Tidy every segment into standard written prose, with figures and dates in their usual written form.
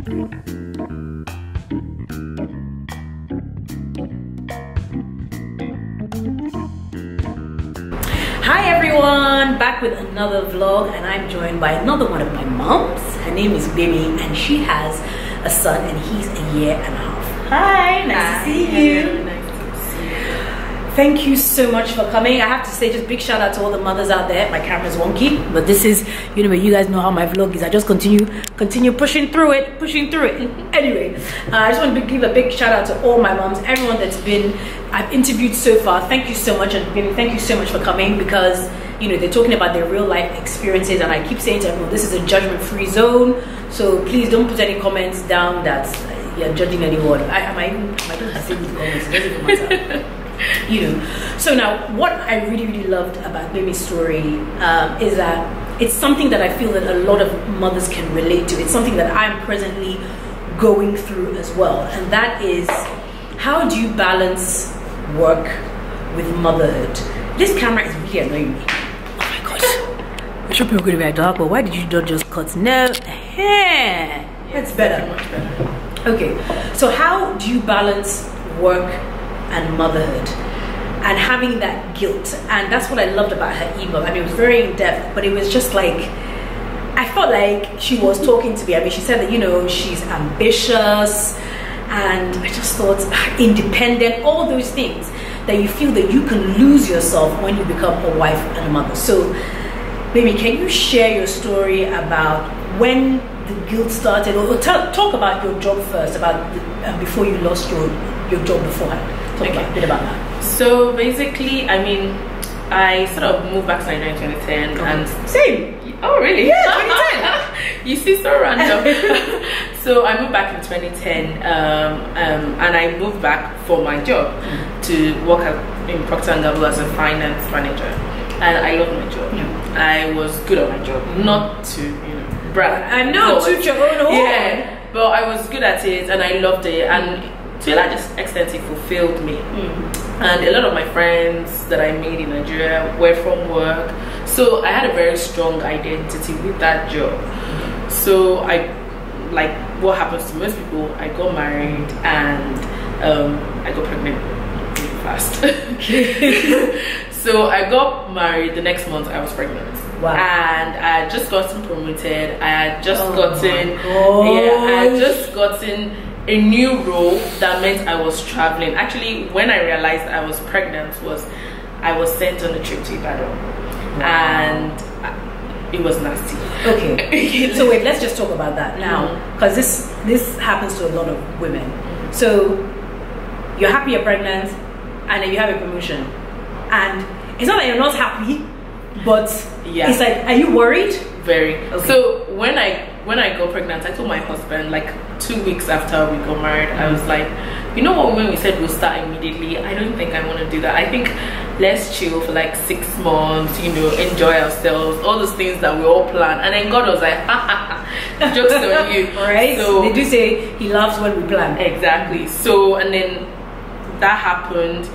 Hi everyone, back with another vlog, and I'm joined by another one of my moms. Her name is Gbemi, and she has a son, and he's a year and a half. Hi, nice to see you. Nice to see you. Thank you so much for coming. I have to say, just big shout out to all the mothers out there. My camera's wonky, but this is, you guys know how my vlog is. I just continue pushing through it. Anyway, I just want to give a big shout out to all my moms, everyone that's been I've interviewed so far. Thank you so much, and thank you so much for coming, because they're talking about their real life experiences, and I keep saying to everyone, this is a judgment-free zone, so please don't put any comments down that you're judging anyone. I don't say these comments, it doesn't even matter. So now, what I really loved about Gbemi's story is that it's something that I feel that a lot of mothers can relate to. It's something that I'm presently going through as well, and that is, how do you balance work with motherhood? This camera is really annoying me. Oh my god. I'm sure people are going to be like, Dolapo, why did you not just cut? No, that's better. Much better. Okay, so how do you balance work and motherhood and having that guilt? And that's what I loved about her email. I mean, it was very in-depth, but it was just like, I felt like she was talking to me. I mean, she said that she's ambitious, and I just thought independent, all those things that you feel that you can lose yourself when you become a wife and a mother. So baby, can you share your story about when the guilt started, or talk about your job first, about before you lost your job beforehand? Talk a bit about that. So basically, I mean, I sort of moved back to Nigeria in 2010, and same. Oh really? Yeah, 2010. You see, so random. So I moved back in 2010, and I moved back for my job to work in Procter & Gamble as a finance manager, and I loved my job. I was good at my job, not to brag. I know, toot your own horn. Yeah, but I was good at it, and I loved it, and to a large extent it fulfilled me. And a lot of my friends that I made in Nigeria were from work, so I had a very strong identity with that job. So like what happens to most people, I got married, and I got pregnant really fast. So I got married, the next month I was pregnant. Wow. And I had just gotten promoted. I had just gotten a new role that meant I was traveling. Actually, when I realized I was pregnant, I was sent on a trip to Ibadan. Wow. And it was nasty. Okay. So wait, let's just talk about that now, because this happens to a lot of women. So you're happy you're pregnant, and then you have a promotion, and it's not that you're not happy, but it's like, are you worried? Very. Okay. So when I got pregnant, I told my husband, like 2 weeks after we got married, I was like, you know what, when we said we'll start immediately, I don't think I want to do that. I think let's chill for like 6 months, enjoy ourselves, all those things that we all planned. And then God was like, jokes on you. Right? So they do say he loves when we plan. Exactly. So, and then that happened.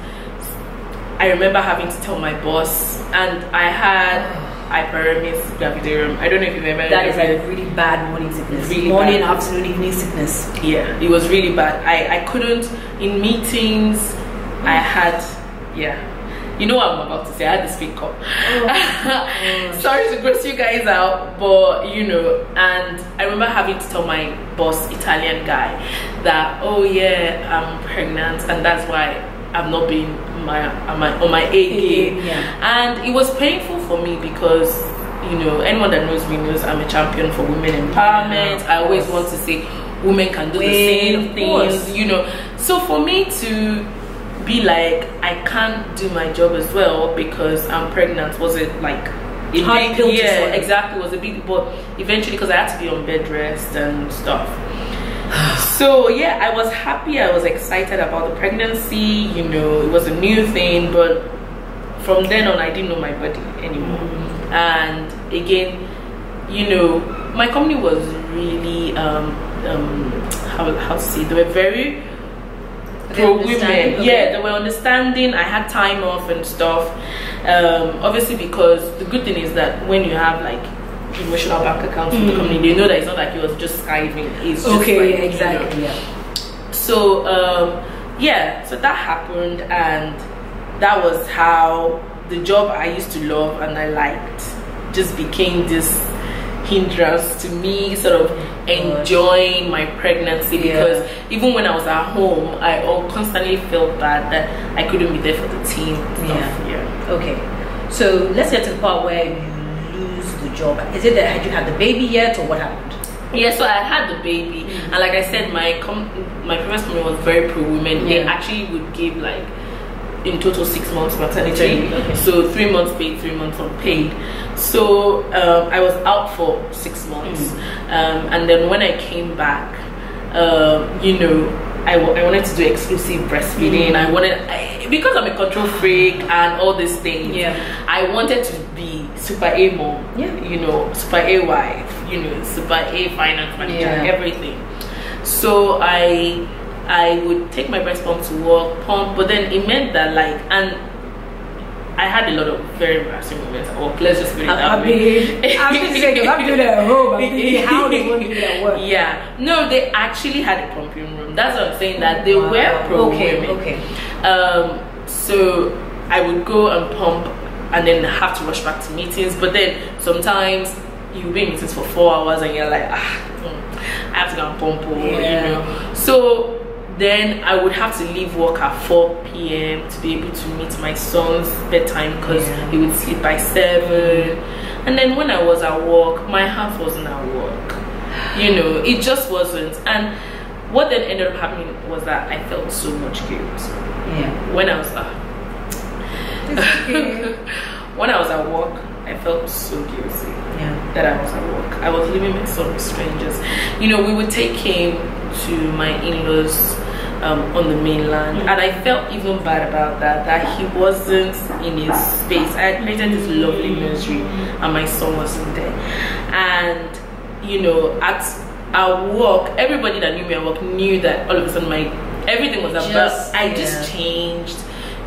I remember having to tell my boss, and I had hyperemesis gravidarum. I don't know if you've ever. That is like a really bad morning sickness. Really morning, bad. afternoon, evening sickness. Yeah, it was really bad. I couldn't, in meetings, I had, you know what I'm about to say, I had to speak up. Sorry to gross you guys out, but and I remember having to tell my boss, Italian guy, that, oh yeah, I'm pregnant, and that's why I've not been on my A game. And it was painful for me, because anyone that knows me knows I'm a champion for women empowerment. I always want to say women can do the same things, so for me to be like, I can't do my job as well because I'm pregnant, was it like a hard big, pill exactly, was a big, but eventually, because I had to be on bed rest and stuff. So yeah, I was happy, I was excited about the pregnancy, it was a new thing, but from then on I didn't know my body anymore. And again, my company was really how to say, they were very pro women. They were understanding. I had time off and stuff, obviously, because the good thing is that when you have like emotional bank account for the company. They know that it's not like he was just skiving. It's just okay, like, exactly. Yeah. So yeah, so that happened, and that was how the job I used to love and I liked just became this hindrance to me sort of enjoying my pregnancy, because even when I was at home, I constantly felt bad that I couldn't be there for the team and stuff. Okay, so let's get to the part where you lose the job. Is it that had you had the baby yet, or what happened? Yeah, so I had the baby, and like I said, my previous company was very pro women. They actually would give like in total 6 months maternity, so 3 months paid, 3 months unpaid. So I was out for 6 months, and then when I came back, you know, I wanted to do exclusive breastfeeding. Because I'm a control freak and all these things, I wanted to be super A mom, you know, super A wife, you know, super A finance manager, everything. So I would take my breast pump to work, pump, but then it meant that like, and I had a lot of very embarrassing moments at work. Let's just put it that way. I'm just saying, if I'm doing it at home, I'm thinking, how they want to do that work? Yeah, no, they actually had a pumping room. That's what I'm saying, that they were pro women. So I would go and pump, and then have to rush back to meetings. But then sometimes you'll be in meetings for 4 hours, and you're like, I have to go and pump, you know. So then I would have to leave work at 4 p.m. to be able to meet my son's bedtime, because he would sleep by 7. And then when I was at work, my heart wasn't at work. You know, it just wasn't. And what then ended up happening was that I felt so much guilt. When I was when I was at work, I felt so guilty that I was at work. I was living with some strangers. You know, we would take him to my in-laws on the mainland, and I felt even bad about that he wasn't in his space. I had created this lovely nursery, and my son wasn't there. And you know, at work, everybody that knew me at work knew that all of a sudden everything was about. I just changed.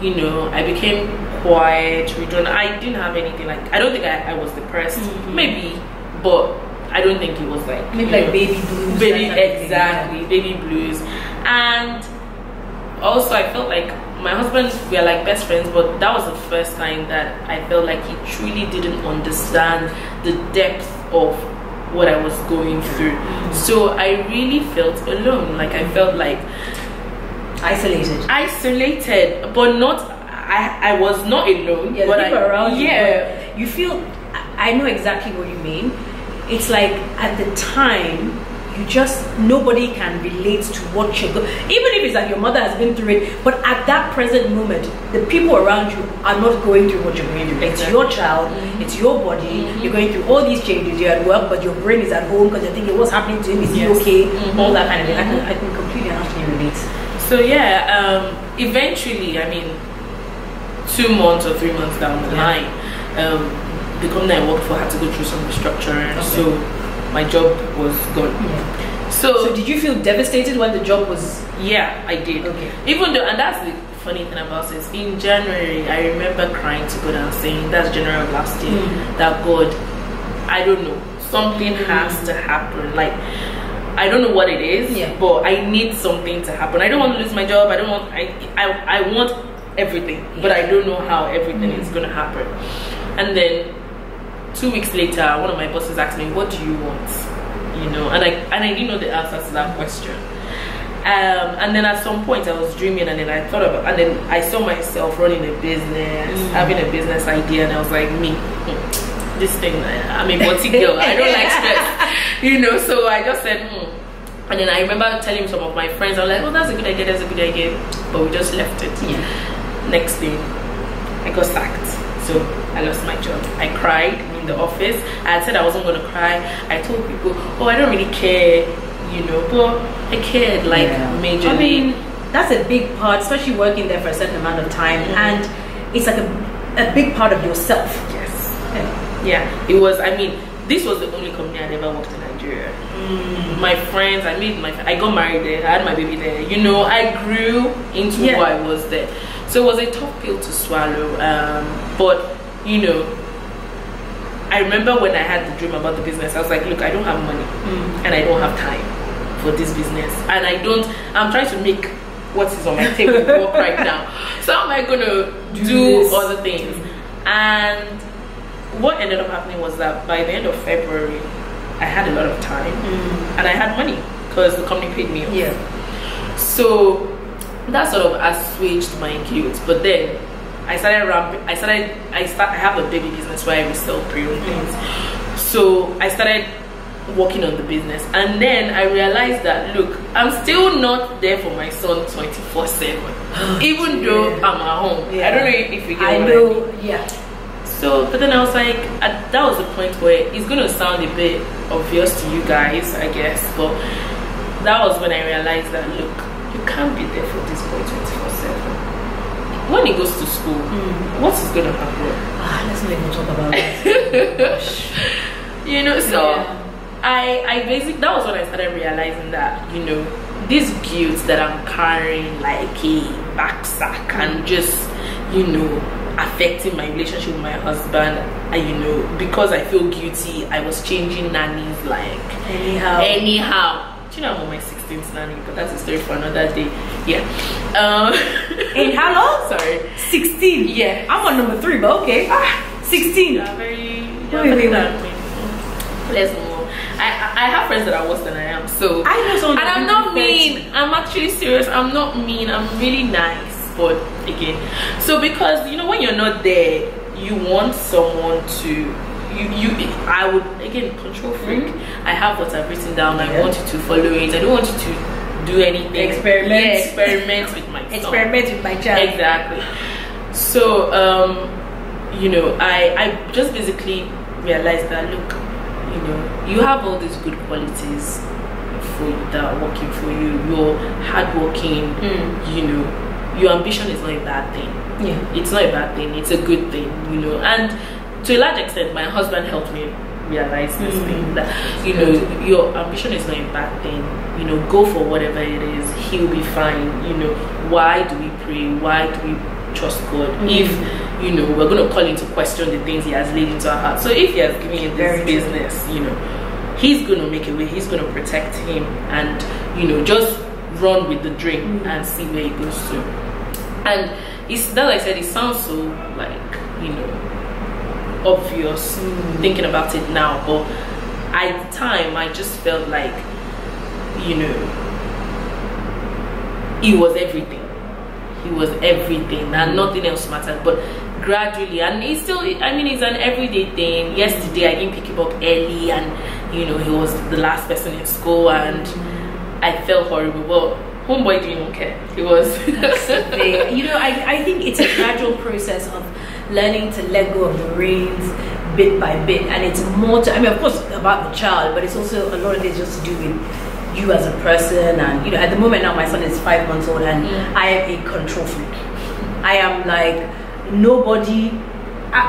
You know, I became quiet, withdrawn. I didn't have anything like. I don't think I was depressed. Maybe, but I don't think it was like maybe like baby blues. Baby blues. And also I felt like my husband, we are like best friends, but that was the first time that I felt like he truly didn't understand the depth of what I was going through. So I really felt alone. Like I felt like isolated, but not. I was not alone. But people around you. But you feel. I know exactly what you mean. It's like at the time, nobody can relate to what you're going. Even if it's that your mother has been through it, but at that present moment, the people around you are not going through what you're going through. It's your child, it's your body. You're going through all these changes. You're at work, but your brain is at home because you're thinking, what's happening to him? Is he okay? All that kind of thing. I can completely understand relate. So yeah, eventually, I mean, 2 months or 3 months down the line, the company I worked for had to go through some restructuring, so my job was gone. So did you feel devastated when the job was? Yeah, I did. Even though, and that's the funny thing about it, in January I remember crying to God and saying, that's January of last year, that God, I don't know, something has to happen. Like I don't know what it is, but I need something to happen. I don't want to lose my job. I don't want. I want everything, but I don't know how everything is going to happen. And then 2 weeks later, one of my bosses asked me, "What do you want?" You know, and I didn't know the answer to that question. And then at some point, I was dreaming, and then I thought about, and then I saw myself running a business, having a business idea, and I was like, this thing, I'm a body girl, I don't like stress, you know. So I just said, and then I remember telling some of my friends, I was like, oh, that's a good idea, but we just left it. Next thing, I got sacked, so I lost my job. I cried in the office. I said I wasn't going to cry. I told people, oh, I don't really care, you know, but I cared, like, majorly. I mean, that's a big part, especially working there for a certain amount of time, and it's like a big part of yourself. Yeah, it was. I mean, this was the only company I'd ever worked in Nigeria. My friends, I got married there. I had my baby there. You know, I grew into who I was there. So it was a tough pill to swallow. But you know, I remember when I had the dream about the business, I was like, look, I don't have money and I don't have time for this business, and I'm trying to make what is on my table work right now. So how am I gonna do other things? And what ended up happening was that by the end of February, I had a lot of time and I had money because the company paid me off. Yeah. So that sort of assuaged my guilt. But then I started I have a baby business where I resell pre-owned things. So I started working on the business, and then I realized that, look, I'm still not there for my son 24/7, even though I'm at home. I don't know if you get what I mean. Yeah. So, but then I was like, that was the point where it's gonna sound a bit obvious to you guys, I guess, but that was when I realized that, look, you can't be there for this boy 24/7. When he goes to school, what is gonna happen? Let's not even talk about that. You know, so I basically, that was when I started realizing that, you know, this guilt that I'm carrying like a backsack and just, you know, affecting my relationship with my husband, and you know, because I feel guilty, I was changing nannies like anyhow. Do you know I'm on my 16th nanny? But that's a story for another day. Yeah. In how long? Sorry. 16. Yeah. I'm on number 3, but okay. 16. Wait. Let's move. I have friends that are worse than I am, so I know someone. And I'm not mean. I'm actually serious. I'm not mean. I'm really nice. But again, so because, you know, when you're not there, you want someone to I would, again, control freak. I have what I've written down. I want you to follow it. I don't want you to do anything. Experiment with my son. Experiment with my child. Exactly. So you know, I just basically realized that, look, you know, you have all these good qualities for you that are working for you. You're hardworking. You know, your ambition is not a bad thing. Yeah, it's not a bad thing. It's a good thing. You know, and to a large extent, my husband helped me realize this thing, that, you know, your ambition is not a bad thing. You know, go for whatever it is. He'll be fine. You know, why do we pray? Why do we trust God if, you know, we're going to call into question the things he has laid into our heart? So if he has given you this business, you know, he's going to make a way. He's going to protect him, and, you know, just run with the dream and see where it goes to. And it's that, I said, it sounds so, like, you know, obvious thinking about it now, but at the time I just felt like, you know, he was everything. He was everything and nothing else mattered. But gradually, and he's still, I mean, it's an everyday thing. Yesterday I didn't pick him up early, and, you know, he was the last person in school, and I felt horrible, but homeboy didn't even care. He was you know, I think it's a gradual process of learning to let go of the reins bit by bit, and it's more to, I mean, of course, about the child, but it's also a lot of it just to do with you as a person. And, you know, at the moment now my son is 5 months old, and I am a control freak. I am like nobody.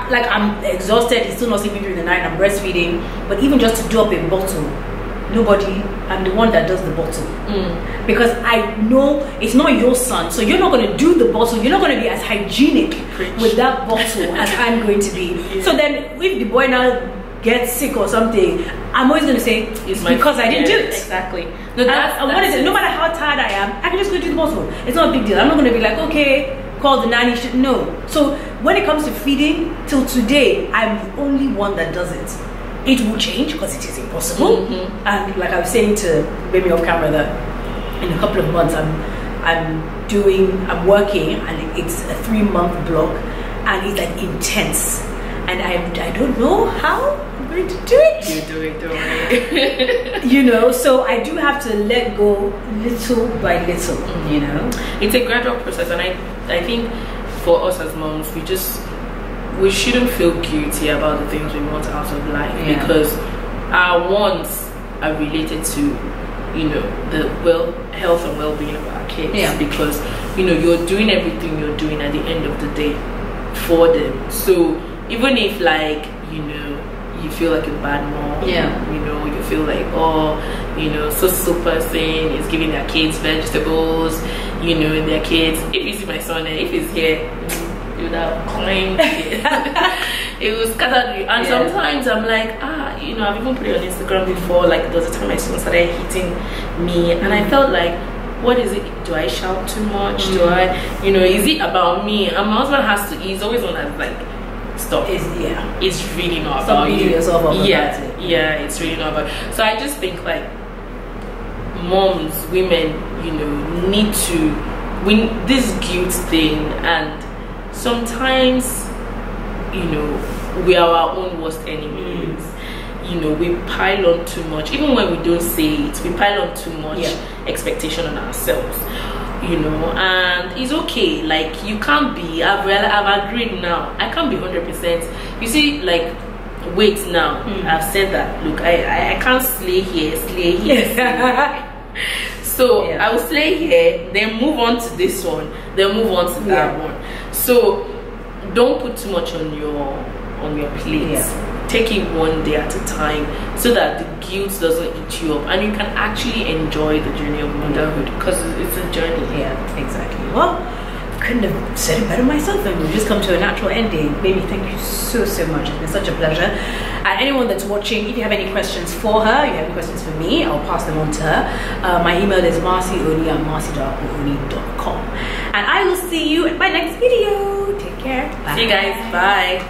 Like, I'm exhausted, he's still not sleeping during the night, I'm breastfeeding, but even just to do up a bottle, nobody, I'm the one that does the bottle. Because I know it's not your son, so you're not going to do the bottle, you're not going to be as hygienic with that bottle as I'm going to be. So then if the boy now gets sick or something, I'm always going to say it's because I didn't do it. Exactly. No, no matter how tired I am, I can just go do the bottle. It's not a big deal. I'm not going to be like, okay, call the nanny. No. So when it comes to feeding, till today, I'm the only one that does it. It will change because it is impossible. And like I was saying to Gbemi off camera, that in a couple of months I'm working, and it's a 3-month block, and it's like intense, and I don't know how I'm going to do it. You do it, don't worry. You know, so I do have to let go little by little. You know, it's a gradual process, and I think for us as moms, we shouldn't feel guilty about the things we want out of life, because our wants are related to, you know, the health and well-being of our kids. Because, you know, you're doing everything you're doing at the end of the day for them. So even if, like, you know, you feel like a bad mom, you know, you feel like, oh, you know, so person is giving their kids vegetables, you know, and their kids, if you see my son, and if he's here, you would have claimed it. it will scatter you. And sometimes I'm like, you know, I've even put it on Instagram before. Like there was a time my son started hitting me, and I felt like, what is it? Do I shout too much? Do I, you know, is it about me? And my husband has to. He's always on that like, stop. It's really not about you. Yourself up yeah, it's really not about. So I just think like moms, women, you know, need to win this guilt thing, and sometimes, you know, we are our own worst enemies. You know, we pile on too much, even when we don't say it. We pile on too much expectation on ourselves. You know, and it's okay. Like you can't be. I've agreed now. I can't be 100%. You see, like wait now. I've said that. Look, I can't slay here, slay here. So I will slay here, then move on to this one, then move on to that one. So don't put too much on your plate. Take it one day at a time, so that the guilt doesn't eat you up, and you can actually enjoy the journey of motherhood, because it's a journey. Yeah, exactly. Well, couldn't have said it better myself, and we've just come to a natural ending. Baby, thank you so much. It's been such a pleasure. And anyone that's watching, if you have any questions for her, you have any questions for me, I'll pass them on to her. My email is marcyoni@marcydolapo.com. And I will see you in my next video. Take care. Bye. See you guys. Bye.